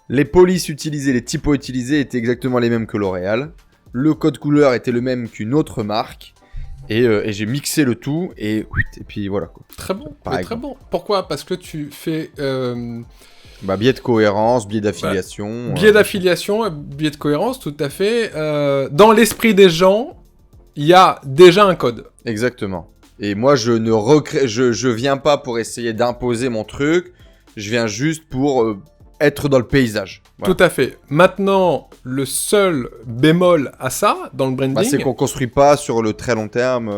les polices utilisées, les typos utilisés étaient exactement les mêmes que L'Oréal. Le code couleur était le même qu'une autre marque. Et j'ai mixé le tout, et puis voilà, quoi. Très bon, très bon. Pourquoi? Parce que tu fais... biais de cohérence, biais d'affiliation. Biais d'affiliation, biais de cohérence, tout à fait. Dans l'esprit des gens, il y a déjà un code. Exactement. Et moi, je viens pas pour essayer d'imposer mon truc, je viens juste pour être dans le paysage. Voilà. Tout à fait. Maintenant, le seul bémol à ça, dans le branding... c'est qu'on construit pas sur le très long terme...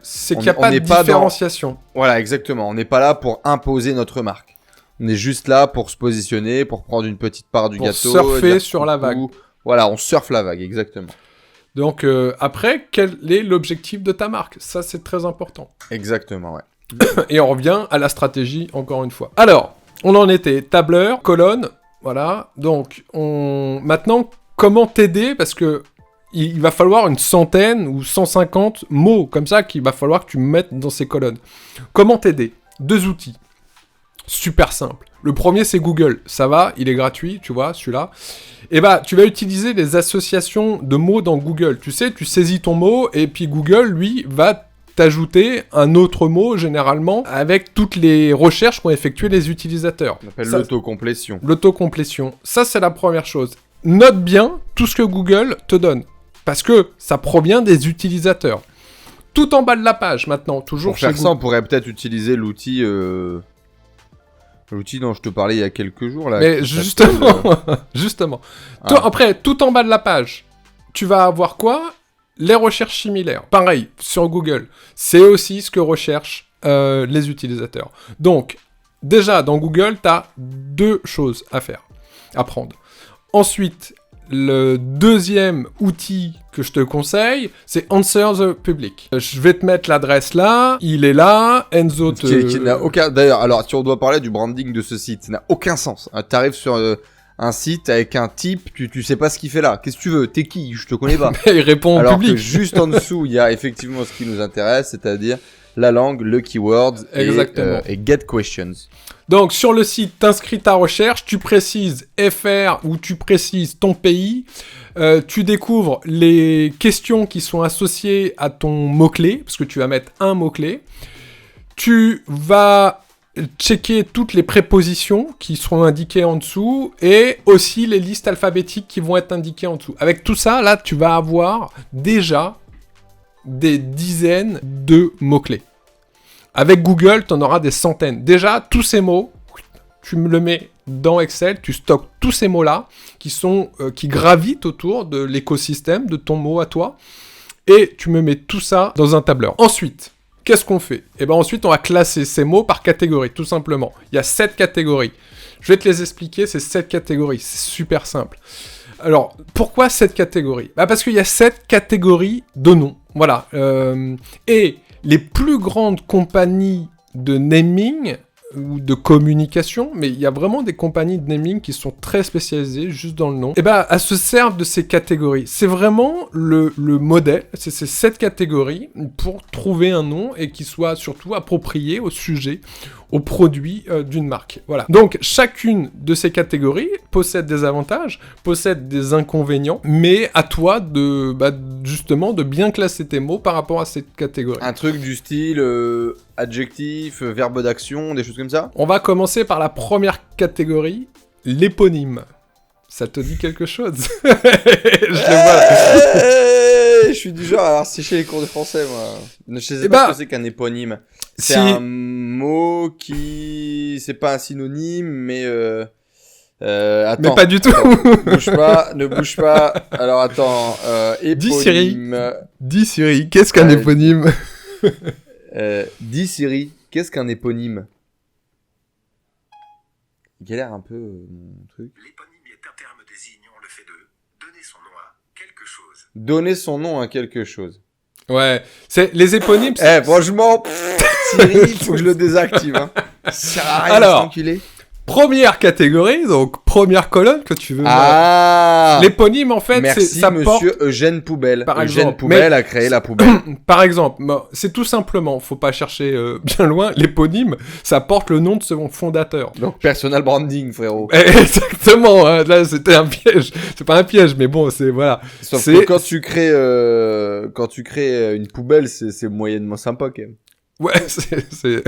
c'est qu'il n'y a pas de différenciation. Voilà, exactement. On n'est pas là pour imposer notre marque. On est juste là pour se positionner, pour prendre une petite part du gâteau. Pour surfer sur la vague. Voilà, on surfe la vague, exactement. Donc, après, quel est l'objectif de ta marque? Ça, c'est très important. Exactement, ouais. Et on revient à la stratégie, encore une fois. Alors, on en était tableur, colonne, voilà. Donc, maintenant, comment t'aider? Parce que il va falloir une centaine ou 150 mots comme ça qu'il va falloir que tu mettes dans ces colonnes. Comment t'aider? 2 outils. Super simple. Le premier, c'est Google. Ça va, il est gratuit, tu vois, celui-là. Et bah, tu vas utiliser les associations de mots dans Google. Tu sais, tu saisis ton mot, et puis Google, lui, va t'ajouter un autre mot, généralement, avec toutes les recherches qu'ont effectuées les utilisateurs. On appelle Ça, l'autocomplétion. L'autocomplétion. Ça, c'est la première chose. Note bien tout ce que Google te donne. Parce que ça provient des utilisateurs. Tout en bas de la page, maintenant, toujours Pour chez faire Google. ça, on pourrait peut-être utiliser l'outil dont je te parlais il y a quelques jours, là. Mais qui justement, s'appelle, justement. Ah. Toi, après, tout en bas de la page, tu vas avoir quoi? Les recherches similaires. Pareil, sur Google. C'est aussi ce que recherchent les utilisateurs. Donc, déjà, dans Google, tu as 2 choses à faire, à prendre. Ensuite, le deuxième outil que je te conseille, c'est Answer the Public. Je vais te mettre l'adresse là, il est là, Enzo te... qui n'a aucun... D'ailleurs, alors, si on doit parler du branding de ce site, ça n'a aucun sens. T'arrives sur un site avec un type, tu sais pas ce qu'il fait là. Qu'est-ce que tu veux? T'es qui? Je te connais pas. Il répond au Alors public. que juste en dessous, il y a effectivement ce qui nous intéresse, c'est-à-dire la langue, le keyword Exactement. et get questions. Donc, sur le site, t'inscris ta recherche, tu précises FR ou tu précises ton pays, tu découvres les questions qui sont associées à ton mot-clé, parce que tu vas mettre un mot-clé. Tu vas checker toutes les prépositions qui seront indiquées en dessous et aussi les listes alphabétiques qui vont être indiquées en dessous. Avec tout ça, là, tu vas avoir déjà des dizaines de mots-clés. Avec Google, tu en auras des centaines. Déjà, tous ces mots, tu me le mets dans Excel, tu stockes tous ces mots-là qui gravitent autour de l'écosystème de ton mot à toi et tu me mets tout ça dans un tableur. Ensuite, qu'est-ce qu'on fait? Eh ben ensuite, on va classer ces mots par catégorie, tout simplement. Il y a 7 catégories. Je vais te les expliquer, ces 7 catégories. C'est super simple. Alors, pourquoi 7 catégories? Bah parce qu'il y a 7 catégories de noms. Voilà. Et les plus grandes compagnies de naming ou de communication, mais il y a vraiment des compagnies de naming qui sont très spécialisées juste dans le nom, et ben elles se servent de ces catégories. C'est vraiment le modèle, c'est ces 7 catégories pour trouver un nom et qui soit surtout approprié au sujet, au produit d'une marque. Voilà. Donc chacune de ces catégories possède des avantages, possède des inconvénients, mais à toi justement de bien classer tes mots par rapport à cette catégorie. Un truc du style adjectif, verbe d'action, des choses comme ça. On va commencer par la première catégorie, l'éponyme. Ça te dit quelque chose? Je suis du genre à avoir séché les cours de français, moi. Je sais pas ce que c'est qu'un éponyme. C'est un mot qui... C'est pas un synonyme, mais... attends. Mais pas du tout. Ne bouge pas. Alors attends, éponyme... Dis Siri, qu'est-ce qu'un éponyme? Dis Siri, qu'est-ce qu'un éponyme? Il galère un peu mon truc. L'éponyme est un terme désignant le fait de donner son nom à quelque chose. Donner son nom à quelque chose. Ouais, c'est les éponymes. Franchement, Siri, il faut que je le désactive. Hein. Ça sert à rien, alors, cet enculé. Première catégorie, donc première colonne que tu veux. L'éponyme, en fait, merci, ça monsieur porte... Eugène Poubelle. Par Eugène exemple, Poubelle a créé la poubelle. Par exemple, c'est tout simplement, faut pas chercher bien loin, l'éponyme, ça porte le nom de son fondateur. Donc, personal branding, frérot. Exactement, hein, là c'était un piège. C'est pas un piège, mais bon, c'est voilà. Sauf que quand tu crées une poubelle, c'est moyennement sympa, quand même. Ouais, c'est...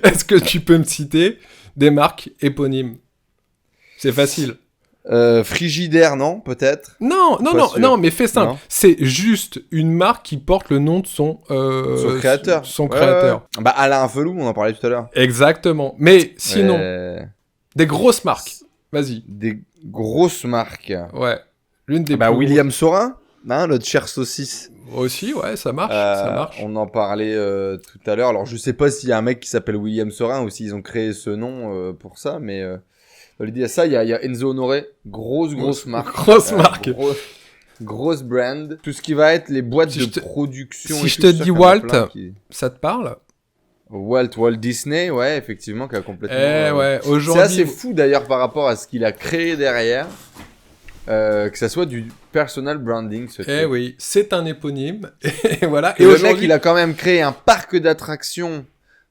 Est-ce que tu peux me citer des marques éponymes? C'est facile. Frigidaire, non, peut-être? Non, mais fais simple. Non. C'est juste une marque qui porte le nom de son créateur. Son créateur. Bah, Alain Velou, on en parlait tout à l'heure. Exactement. Mais sinon, des grosses marques. Vas-y. Des grosses marques. Ouais. L'une des Bah, plus William Saurin, hein, notre cher saucisse. Aussi, ouais, ça marche, ça marche. On en parlait tout à l'heure. Alors, je sais pas s'il y a un mec qui s'appelle William Saurin ou s'ils ont créé ce nom pour ça, mais l'idée à ça, il y a Enzo Honoré, grosse marque. Grosse marque. Grosse brand. Tout ce qui va être les boîtes de production. Si je te dis Walt, ça te parle? Walt Disney, ouais, effectivement, qui a complètement... ouais, aujourd'hui... C'est assez fou d'ailleurs par rapport à ce qu'il a créé derrière. Que ça soit du personal branding, ce truc. Oui, c'est un éponyme. Et voilà. Et le mec, il a quand même créé un parc d'attractions,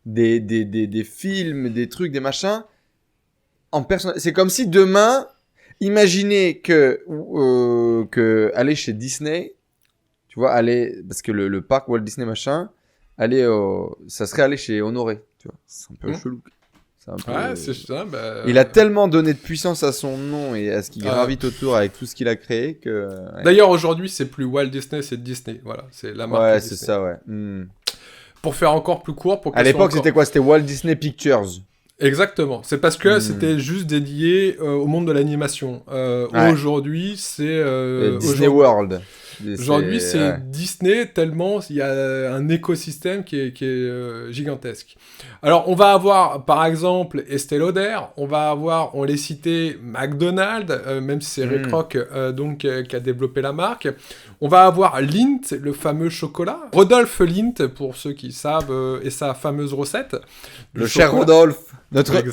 des films, des trucs, des machins. C'est comme si demain, imaginez que aller chez Disney, tu vois, parce que le parc Walt Disney machin, ça serait aller chez Honoré, tu vois. C'est un peu chelou. C'est un peu, Ouais, c'est ça. Il a tellement donné de puissance à son nom et à ce qui gravite autour avec tout ce qu'il a créé que. Ouais. D'ailleurs, aujourd'hui, c'est plus Walt Disney, c'est Disney. Voilà, c'est la marque. Ouais, Disney. c'est ça, ouais. Pour faire encore plus court, à l'époque, c'était quoi? C'était Walt Disney Pictures. Exactement. C'est parce que c'était juste dédié au monde de l'animation. Aujourd'hui, c'est Disney World. Aujourd'hui, c'est Disney, tellement il y a un écosystème qui est gigantesque. Alors, on va avoir, par exemple, Estée Lauder, on va avoir, on les citait, McDonald's, même si c'est Ray Kroc qui a développé la marque. On va avoir Lindt, le fameux chocolat. Rodolphe Lindt, pour ceux qui savent, et sa fameuse recette. Le cher Rodolphe.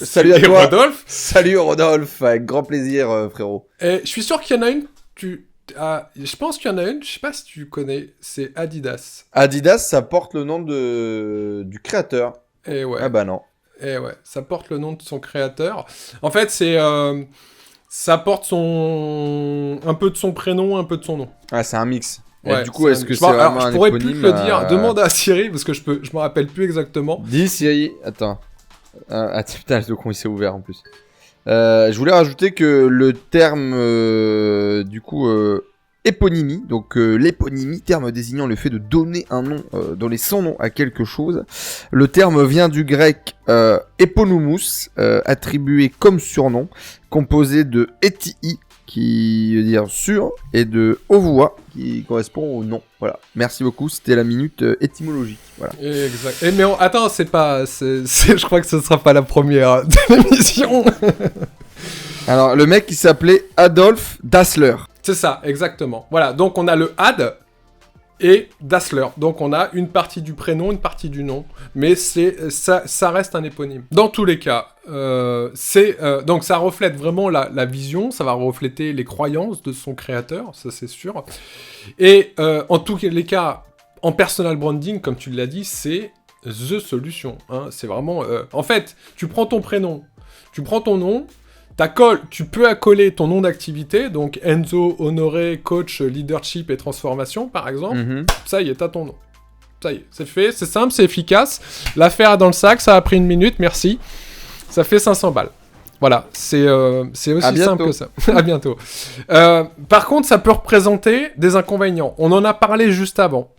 Salut à toi. Rodolphe. Salut Rodolphe, avec grand plaisir, frérot. Et je suis sûr qu'il y en a une, je pense qu'il y en a une, je sais pas si tu connais, c'est Adidas. Adidas, ça porte le nom du créateur. Et ouais. Ah bah non. Et ouais, ça porte le nom de son créateur. En fait, ça porte un peu de son prénom, un peu de son nom. Ah, c'est un mix. Ouais, et du coup, est-ce que c'est vraiment un éponyme? Je pourrais plus te le dire. Demande à Siri, parce que je me rappelle plus exactement. Dis Siri, attends. Putain, le con il s'est ouvert en plus. Je voulais rajouter que le terme éponymie, donc l'éponymie, terme désignant le fait de donner un nom, donner son nom à quelque chose. Le terme vient du grec éponymous, attribué comme surnom, composé de étii, qui veut dire sur, et de ovoa, qui correspond au nom. Voilà. Merci beaucoup, c'était la minute étymologique. Voilà. Exact. Mais attends, je crois que ce sera pas la première de l'émission. Alors, le mec, il s'appelait Adolf Dassler. C'est ça, exactement. Voilà, donc on a le Ad et Dassler. Donc on a une partie du prénom, une partie du nom. Mais ça reste un éponyme. Dans tous les cas, donc ça reflète vraiment la vision, ça va refléter les croyances de son créateur, ça c'est sûr. Et en tous les cas, en personal branding, comme tu l'as dit, c'est the solution. Hein. C'est vraiment... En fait, tu prends ton prénom, tu prends ton nom, tu peux accoler ton nom d'activité, donc Enzo Honoré, coach leadership et transformation, par exemple. Ça y est, t'as ton nom. Ça y est, c'est fait, c'est simple, c'est efficace. L'affaire est dans le sac, ça a pris 1 minute, merci. Ça fait 500 balles. Voilà, c'est aussi simple que ça. À bientôt. Par contre, ça peut représenter des inconvénients. On en a parlé juste avant.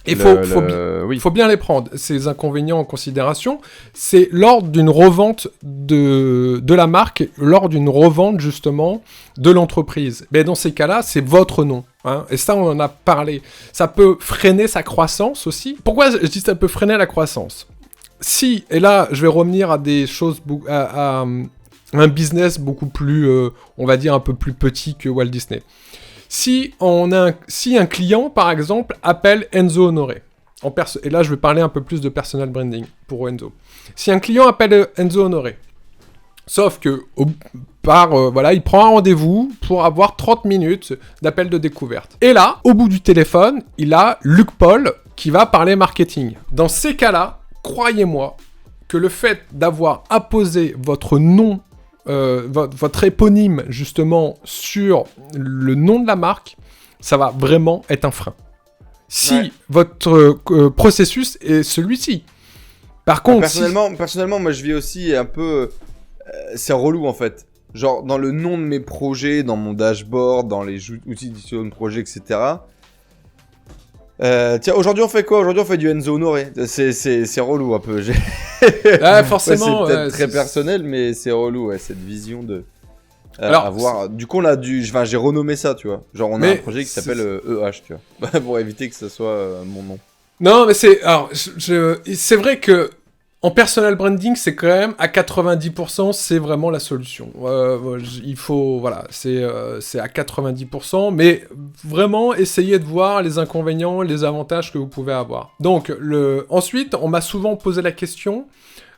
Il faut bien les prendre, ces inconvénients en considération. C'est lors d'une revente de la marque, lors d'une revente justement de l'entreprise. Mais dans ces cas-là, c'est votre nom. Hein, et ça, on en a parlé. Ça peut freiner sa croissance aussi. Pourquoi je dis ça peut freiner la croissance ? Si, et là, je vais revenir à des choses, à un business beaucoup plus, on va dire, un peu plus petit que Walt Disney. Si un client, par exemple, appelle Enzo Honoré, et là je vais parler un peu plus de personal branding pour Enzo. Si un client appelle Enzo Honoré, sauf que il prend un rendez-vous pour avoir 30 minutes d'appel de découverte. Et là, au bout du téléphone, il a Luc Paul qui va parler marketing. Dans ces cas-là, croyez-moi que le fait d'avoir apposé votre nom, votre éponyme justement sur le nom de la marque, ça va vraiment être un frein. Si votre processus est celui-ci. Par contre, personnellement, moi je vis aussi un peu, c'est relou en fait. Genre dans le nom de mes projets, dans mon dashboard, dans les outils d'édition de projet, etc. Tiens, aujourd'hui on fait quoi ? Aujourd'hui on fait du Enzo Honoré. C'est relou un peu. Forcément. C'est peut-être très personnel, mais c'est relou, cette vision de avoir. Du coup, j'ai renommé ça, tu vois. Genre, on a un projet qui s'appelle EH, tu vois, pour éviter que ça soit mon nom. Non, mais c'est vrai que en personal branding, c'est quand même à 90%, c'est vraiment la solution. Il faut, voilà, c'est à 90%, mais vraiment essayez de voir les inconvénients, les avantages que vous pouvez avoir. Donc, ensuite, on m'a souvent posé la question,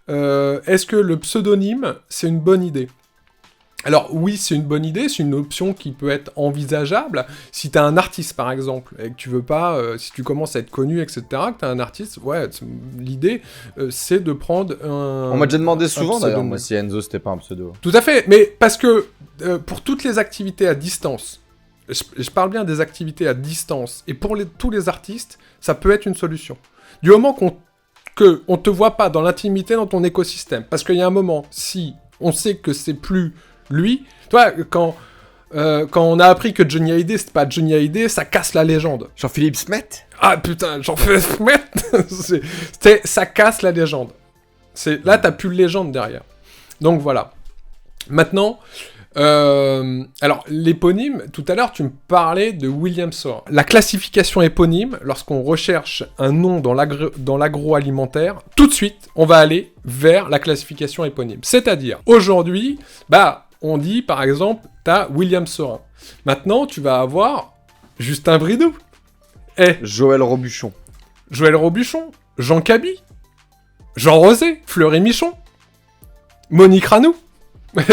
est-ce que le pseudonyme, c'est une bonne idée ? Alors oui, c'est une bonne idée, c'est une option qui peut être envisageable. Si t'as un artiste par exemple, et que tu veux pas, si tu commences à être connu, etc., que t'as un artiste, ouais, l'idée c'est de prendre un... On m'a déjà demandé souvent d'ailleurs, pseudonyme. moi, si Enzo c'était pas un pseudo. Tout à fait, mais parce que pour toutes les activités à distance, je parle bien des activités à distance, et pour tous les artistes, ça peut être une solution. Du moment qu'on te voit pas dans l'intimité dans ton écosystème, parce qu'il y a un moment, si on sait que c'est plus lui, toi, quand on a appris que Johnny Hallyday, c'était pas Johnny Hallyday, ça casse la légende. Jean-Philippe Smet. Ah putain, j'en fais ça casse la légende. Là, t'as plus de légende derrière. Donc voilà. Maintenant, alors l'éponyme, tout à l'heure, tu me parlais de William Sorin. La classification éponyme, lorsqu'on recherche un nom dans l'agroalimentaire, tout de suite, on va aller vers la classification éponyme. C'est-à-dire, aujourd'hui, on dit, par exemple, t'as William Sorin. Maintenant, tu vas avoir Justin Bridou. Joël Robuchon. Joël Robuchon, Jean Cabi, Jean Rosé, Fleury Michon, Monique Ranou,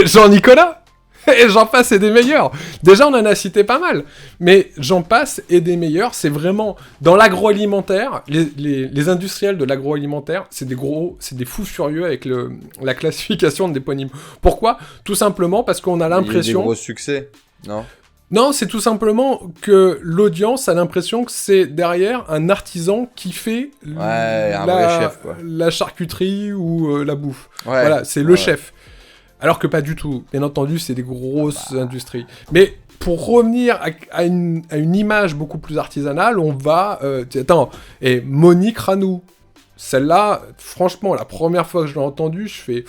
Jean-Nicolas, et j'en passe et des meilleurs. Déjà, on en a cité pas mal, mais j'en passe et des meilleurs. C'est vraiment, dans l'agroalimentaire, les industriels de l'agroalimentaire, c'est des fous furieux avec la classification de l'éponyme. Pourquoi ? Tout simplement parce qu'on a l'impression... Il y a des gros succès, non ? Non, c'est tout simplement que l'audience a l'impression que c'est derrière un artisan qui fait un vrai chef, quoi. la charcuterie ou la bouffe. Ouais. Voilà, c'est le chef. Alors que pas du tout. Bien entendu, c'est des grosses industries. Mais pour revenir à une image beaucoup plus artisanale, on va... et Monique Ranou, celle-là, franchement, la première fois que je l'ai entendue, je fais...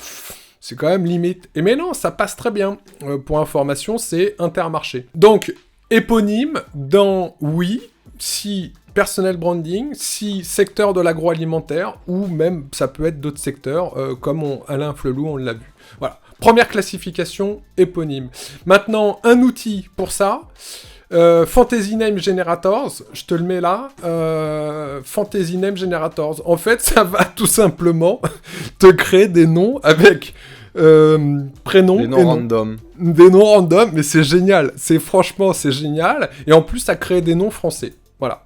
C'est quand même limite. Et mais non, ça passe très bien. Pour information, c'est Intermarché. Donc, éponyme dans oui, si personnel branding, si secteur de l'agroalimentaire, ou même ça peut être d'autres secteurs, comme Alain Flelou, on l'a vu. Voilà. Première classification, éponyme. Maintenant, un outil pour ça. Fantasy Name Generators, je te le mets là. Fantasy Name Generators. En fait, ça va tout simplement te créer des noms avec prénoms. Des noms random. Des noms random, mais c'est génial. Franchement, c'est génial. Et en plus, ça crée des noms français. Voilà.